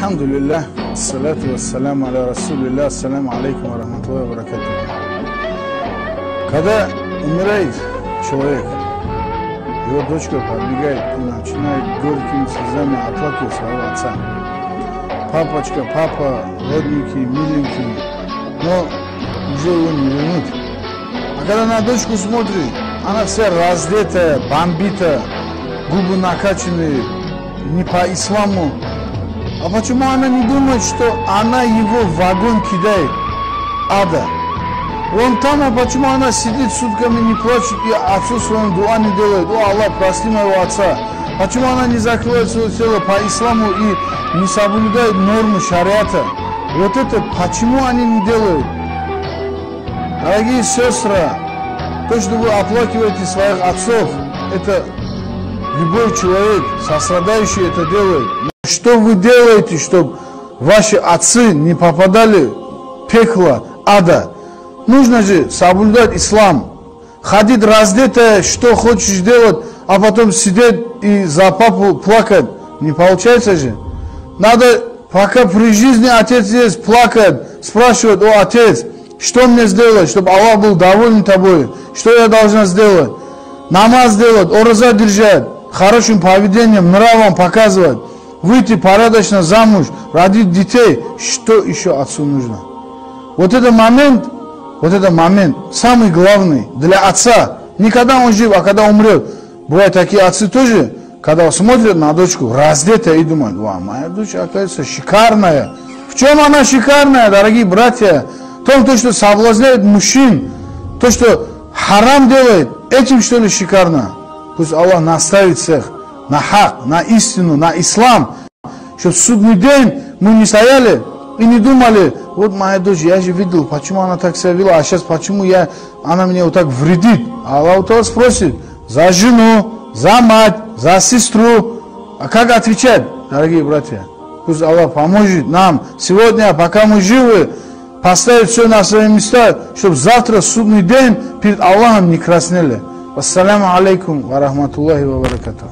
Alhamdulillah, salatu wassalamu ala rasulillah, assalamu alaikum wa rahmatullahi wa barakatuh. Когда умирает человек, его дочка подбегает и начинает горькими слезами оплакивать своего отца. Папочка, папа, родненький, миленький, но уже его не вернут. А когда на дочку смотрит, она вся раздетая, бомбита, губы накачанные, не по исламу. А почему она не думает, что она его в вагон кидает ада? Вон там, а почему она сидит сутками, не плачет и отцу своему дуа не делает? О, Аллах, прости моего отца. Почему она не закрывает свое тело по исламу и не соблюдает нормы шариата? Вот это почему они не делают? Дорогие сестры, то, что вы оплакиваете своих отцов, это любой человек, сострадающий, это делает. Но что вы делаете, чтобы ваши отцы не попадали в пекло ада? Нужно же соблюдать ислам. Ходить раздетая, что хочешь делать, а потом сидеть и за папу плакать. Не получается же. Надо, пока при жизни отец есть, плакать, спрашивать: о, отец, что мне сделать, чтобы Аллах был доволен тобой? Что я должна сделать? Намаз сделать, ороза держать, хорошим поведением, нравом показывать, выйти порядочно замуж, родить детей. Что еще отцу нужно? Вот этот момент самый главный для отца. Не когда он жив, а когда умрет. Бывают такие отцы тоже, когда смотрят на дочку раздетая и думают: вау, моя дочь, оказывается, шикарная. В чем она шикарная, дорогие братья? В том, что соблазняет мужчин, то, что харам делает, этим что ли шикарно? Пусть Аллах наставит всех на хак, на истину, на ислам, чтобы в судный день мы не стояли и не думали: вот моя дочь, я же видел, почему она так себя вела, а сейчас почему она мне вот так вредит. Аллах Та'аля спросит за жену, за мать, за сестру. А как отвечать, дорогие братья? Пусть Аллах поможет нам сегодня, пока мы живы, поставить все на свои места, чтобы завтра, судный день, перед Аллахом не краснели. Ассаламу алейкум ва рахматуллахи ва баракатуху.